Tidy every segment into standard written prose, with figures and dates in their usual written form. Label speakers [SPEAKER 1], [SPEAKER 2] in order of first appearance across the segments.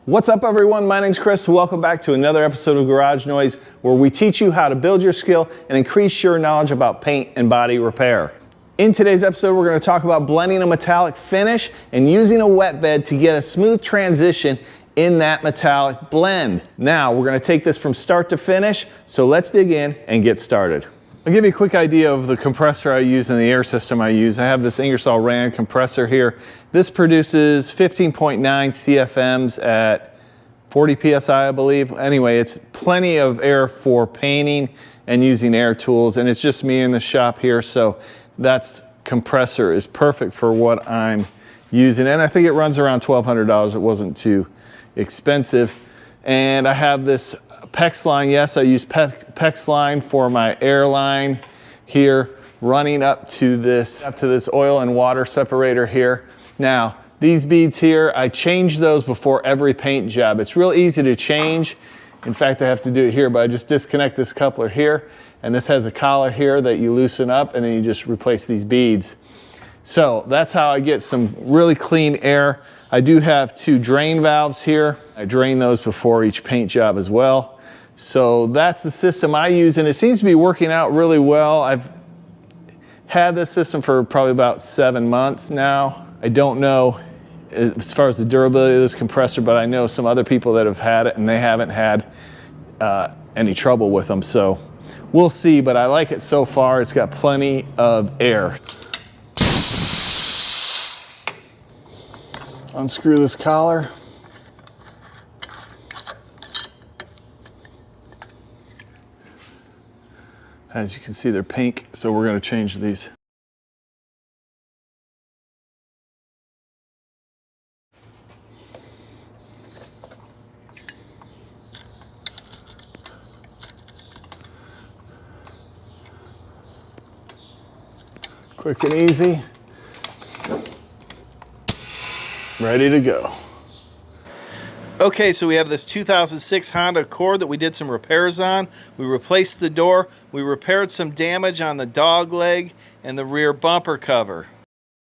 [SPEAKER 1] What's up everyone, my name's Chris. Welcome back to another episode of Garage Noise, where we teach you how to build your skill and increase your knowledge about paint and body repair. In today's episode, we're going to talk about blending a metallic finish and using a wet bed to get a smooth transition in that metallic blend. Now, we're going to take this from start to finish, so let's dig in and get started. I'll give you a quick idea of the compressor I use and the air system I use. I have this Ingersoll Rand compressor here. This produces 15.9 CFMs at 40 PSI, I believe. Anyway, it's plenty of air for painting and using air tools, and it's just me in the shop here, so that's compressor is perfect for what I'm using. And I think it runs around $1,200. It wasn't too expensive. And I have this PEX line. Yes, I use PEX line for my air line here, running up to this oil and water separator here. Now, these beads here, I change those before every paint job. It's real easy to change. In fact, I have to do it here, but I just disconnect this coupler here, and this has a collar here that you loosen up, and then you just replace these beads. So that's how I get some really clean air. I do have 2 drain valves here. I drain those before each paint job as well. So that's the system I use, and it seems to be working out really well. I've had this system for probably about 7 months now. I don't know as far as the durability of this compressor, but I know some other people that have had it and they haven't had any trouble with them. So we'll see, but I like it so far. It's got plenty of air. Unscrew this collar. As you can see, they're pink, so we're going to change these. Quick and easy. Ready to go. Okay, so we have this 2006 Honda Accord that we did some repairs on. We replaced the door. We repaired some damage on the dog leg and the rear bumper cover.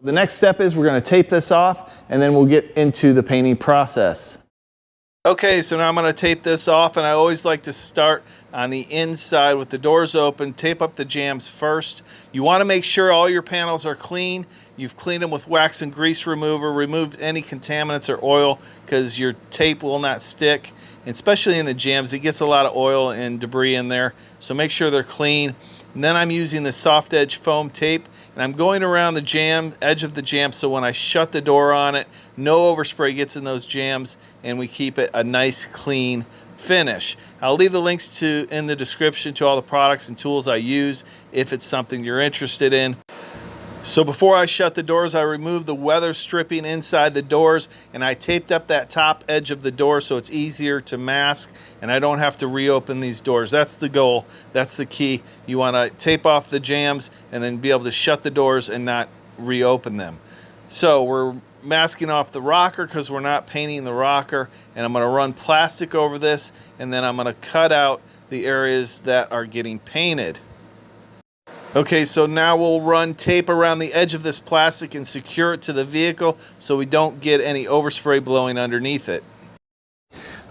[SPEAKER 1] The next step is we're going to tape this off, and then we'll get into the painting process. Okay, so now I'm going to tape this off, and I always like to start on the inside with the doors open. Tape up the jambs first. You want to make sure all your panels are clean. You've cleaned them with wax and grease remover, removed any contaminants or oil, because your tape will not stick, and especially in the jambs. It gets a lot of oil and debris in there, so make sure they're clean. And then I'm using the soft edge foam tape, and I'm going around the edge of the jam, so when I shut the door on it, no overspray gets in those jambs, and we keep it a nice clean finish. I'll leave the links in the description to all the products and tools I use if it's something you're interested in. So before I shut the doors, I removed the weather stripping inside the doors, and I taped up that top edge of the door so it's easier to mask and I don't have to reopen these doors. That's the goal. That's the key. You want to tape off the jambs and then be able to shut the doors and not reopen them. So we're masking off the rocker because we're not painting the rocker, and I'm going to run plastic over this, and then I'm going to cut out the areas that are getting painted. Okay, so now we'll run tape around the edge of this plastic and secure it to the vehicle so we don't get any overspray blowing underneath it.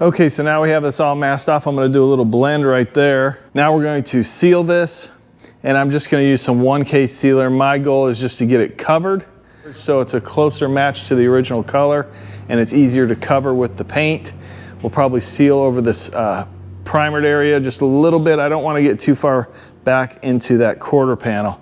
[SPEAKER 1] Okay, so now we have this all masked off. I'm going to do a little blend right there. Now we're going to seal this, and I'm just going to use some 1K sealer. My goal is just to get it covered so it's a closer match to the original color and it's easier to cover with the paint. We'll probably seal over this primered area just a little bit. I don't want to get too far back into that quarter panel.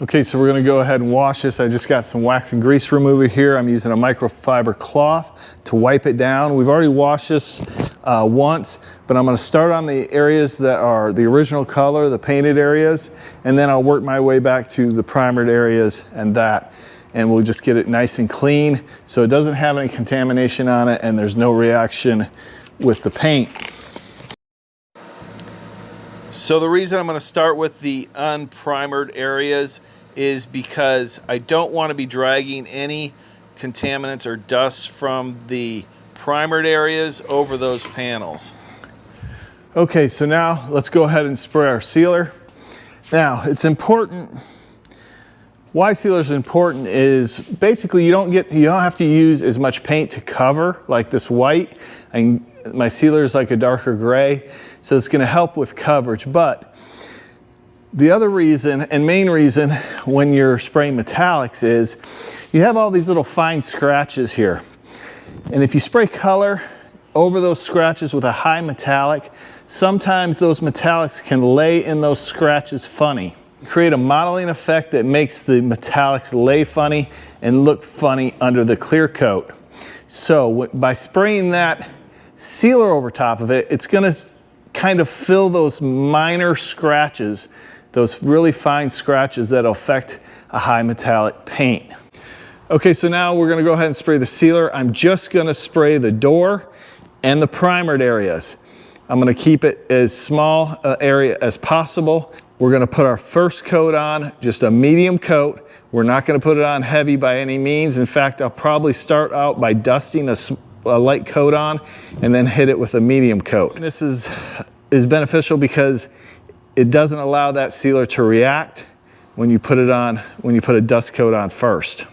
[SPEAKER 1] Okay, so we're going to go ahead and wash this. I just got some wax and grease remover here. I'm using a microfiber cloth to wipe it down. We've already washed this once, but I'm going to start on the areas that are the original color, the painted areas, and then I'll work my way back to the primered areas and that. And we'll just get it nice and clean so it doesn't have any contamination on it and there's no reaction with the paint. So the reason I'm going to start with the unprimered areas is because I don't want to be dragging any contaminants or dust from the primered areas over those panels. Okay, so now let's go ahead and spray our sealer. Now, it's important Why sealer is important is basically you don't have to use as much paint to cover like this white. And my sealer is like a darker gray, so it's going to help with coverage. But the other reason and main reason when you're spraying metallics is you have all these little fine scratches here. And if you spray color over those scratches with a high metallic, sometimes those metallics can lay in those scratches funny. Create a modeling effect that makes the metallics lay funny and look funny under the clear coat. So by spraying that sealer over top of it, it's going to kind of fill those minor scratches, those really fine scratches that affect a high metallic paint. Okay, so now we're going to go ahead and spray the sealer. I'm just going to spray the door and the primered areas. I'm going to keep it as small area as possible. We're going to put our first coat on, just a medium coat. We're not going to put it on heavy by any means. In fact, I'll probably start out by dusting a light coat on and then hit it with a medium coat. This is beneficial because it doesn't allow that sealer to react when you put it on, when you put a dust coat on first.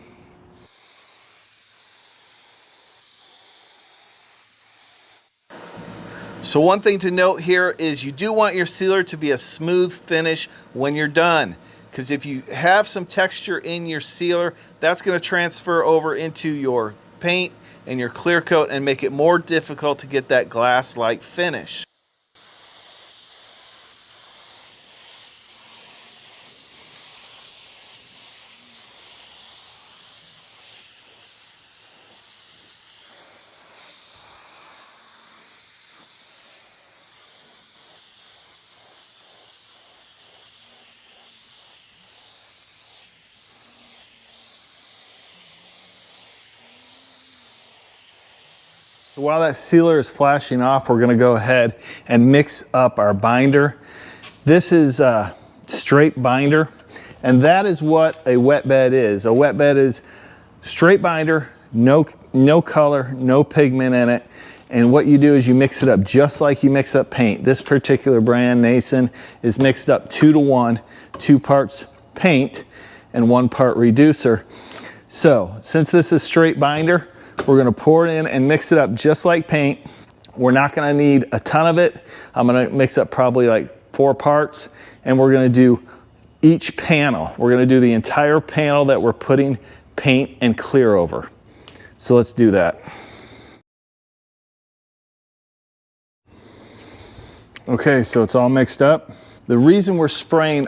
[SPEAKER 1] So one thing to note here is you do want your sealer to be a smooth finish when you're done, because if you have some texture in your sealer, that's going to transfer over into your paint and your clear coat and make it more difficult to get that glass-like finish. While that sealer is flashing off, we're going to go ahead and mix up our binder. This is a straight binder, and that is what a wet bed is. A wet bed is straight binder, no color, no pigment in it. And what you do is you mix it up just like you mix up paint. This particular brand, Nason, is mixed up 2 to 1, 2 parts paint and 1 part reducer. So since this is straight binder, we're going to pour it in and mix it up just like paint. We're not going to need a ton of it. I'm going to mix up probably like 4 parts, and we're going to do each panel. We're going to do the entire panel that we're putting paint and clear over. So let's do that. Okay, so it's all mixed up. The reason we're spraying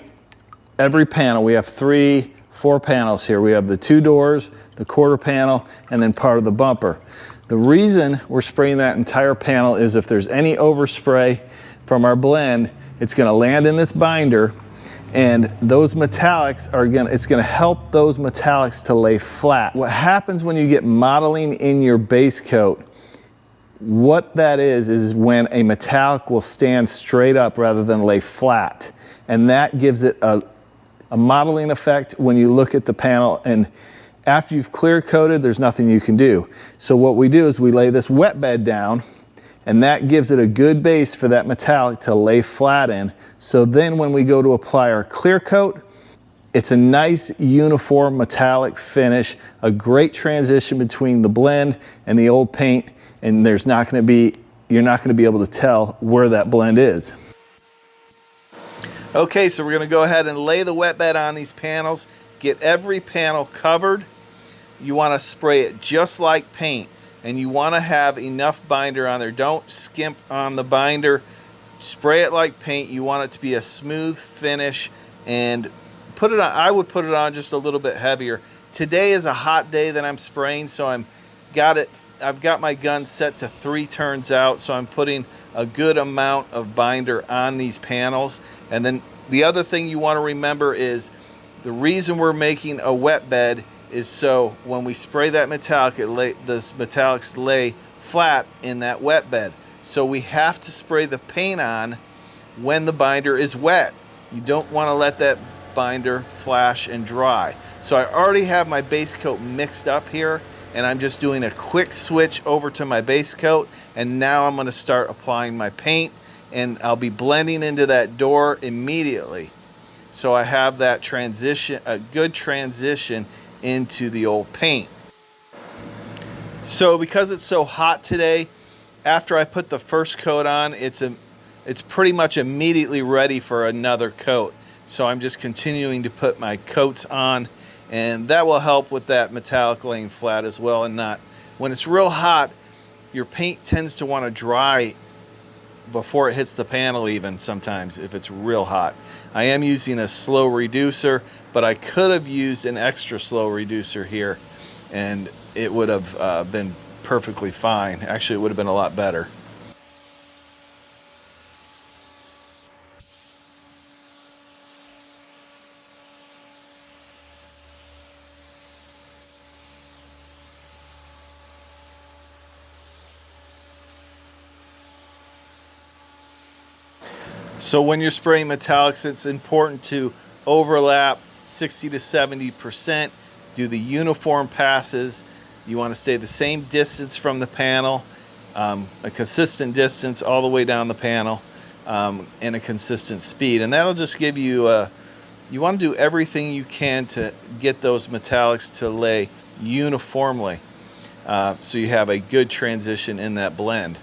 [SPEAKER 1] every panel, we have 4 panels here. We have the 2 doors, the quarter panel, and then part of the bumper. The reason we're spraying that entire panel is if there's any overspray from our blend, it's going to land in this binder, and those metallics it's going to help those metallics to lay flat. What happens when you get modeling in your base coat, what that is when a metallic will stand straight up rather than lay flat, and that gives it a modeling effect when you look at the panel, and after you've clear coated, there's nothing you can do. So what we do is we lay this wet bed down, and that gives it a good base for that metallic to lay flat in. So then when we go to apply our clear coat, it's a nice uniform metallic finish, a great transition between the blend and the old paint, and you're not going to be able to tell where that blend is. Okay, so we're going to go ahead and lay the wet bed on these panels, get every panel covered. You want to spray it just like paint, and you want to have enough binder on there. Don't skimp on the binder. Spray it like paint. You want it to be a smooth finish, and put it on. I would put it on just a little bit heavier. Today is a hot day that I'm spraying, so I've got my gun set to 3 turns out, so I'm putting a good amount of binder on these panels. And then the other thing you want to remember is the reason we're making a wet bed is so when we spray that metallic, the metallics lay flat in that wet bed. So we have to spray the paint on when the binder is wet. You don't want to let that binder flash and dry. So I already have my base coat mixed up here, and I'm just doing a quick switch over to my base coat, and now I'm going to start applying my paint, and I'll be blending into that door immediately. so I have that transition, a good transition into the old paint. So because it's so hot today, after I put the first coat on, it's pretty much immediately ready for another coat. So I'm just continuing to put my coats on, and that will help with that metallic laying flat as well. And not, when it's real hot, your paint tends to want to dry before it hits the panel, even sometimes if it's real hot. I am using a slow reducer, but I could have used an extra slow reducer here and it would have been perfectly fine. Actually, it would have been a lot better. So when you're spraying metallics, it's important to overlap 60 to 70%, do the uniform passes. You want to stay the same distance from the panel, a consistent distance all the way down the panel, and a consistent speed. And that'll just give you, you want to do everything you can to get those metallics to lay uniformly, so you have a good transition in that blend.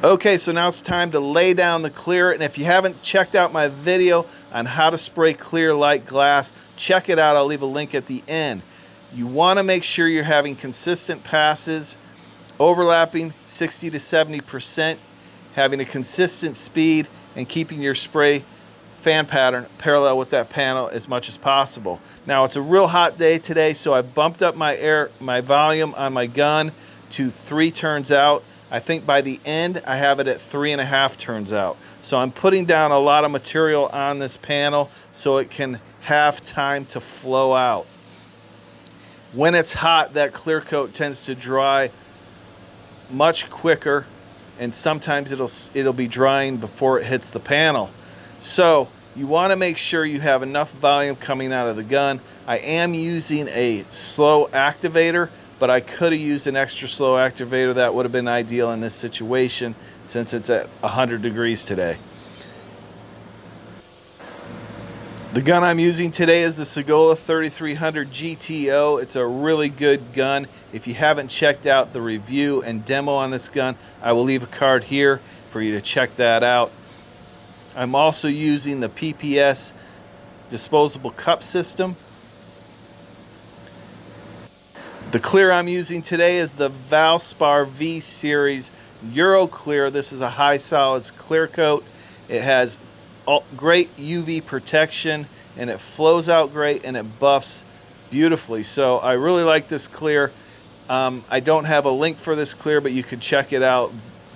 [SPEAKER 1] Okay, so now it's time to lay down the clear, and if you haven't checked out my video on how to spray clear light glass, check it out. I'll leave a link at the end. You want to make sure you're having consistent passes, overlapping 60 to 70%, having a consistent speed, and keeping your spray fan pattern parallel with that panel as much as possible. Now, it's a real hot day today, so I bumped up my volume on my gun to 3 turns out. I think by the end I have it at 3.5 turns out. So I'm putting down a lot of material on this panel so it can have time to flow out. When it's hot, that clear coat tends to dry much quicker, and sometimes it'll be drying before it hits the panel. So you want to make sure you have enough volume coming out of the gun. I am using a slow activator, but I could have used an extra slow activator. That would have been ideal in this situation since it's at 100 degrees today. The gun I'm using today is the Sagola 3300 GTO. It's a really good gun. If you haven't checked out the review and demo on this gun, I will leave a card here for you to check that out. I'm also using the PPS disposable cup system. The clear I'm using today is the Valspar V Series Euro Clear. This is a high solids clear coat. It has great UV protection, and it flows out great, and it buffs beautifully. So I really like this clear. I don't have a link for this clear, but you can check it out.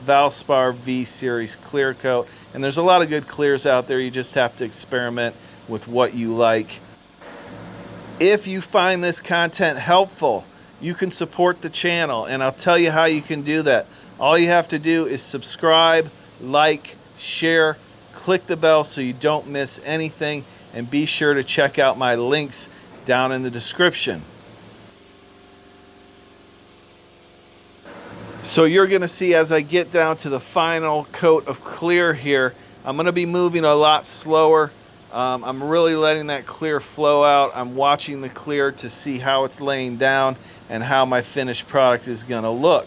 [SPEAKER 1] Valspar V Series clear coat. And there's a lot of good clears out there. You just have to experiment with what you like. If you find this content helpful, you can support the channel, and I'll tell you how you can do that. All you have to do is subscribe, like, share, click the bell so you don't miss anything, and be sure to check out my links down in the description. So you're going to see as I get down to the final coat of clear here, I'm going to be moving a lot slower. I'm really letting that clear flow out. I'm watching the clear to see how it's laying down and how my finished product is going to look.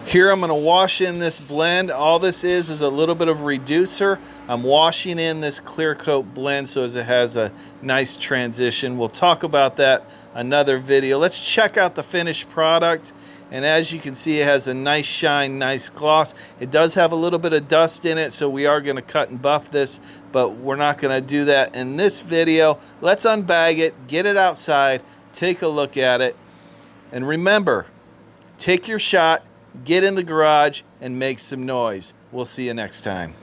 [SPEAKER 1] Here I'm going to wash in this blend. All this is a little bit of reducer. I'm washing in this clear coat blend so as it has a nice transition. We'll talk about that another video. Let's check out the finished product. And as you can see, it has a nice shine, nice gloss. It does have a little bit of dust in it, so we are going to cut and buff this, but we're not going to do that in this video. Let's unbag it, get it outside, take a look at it. And remember, take your shot, get in the garage, and make some noise. We'll see you next time.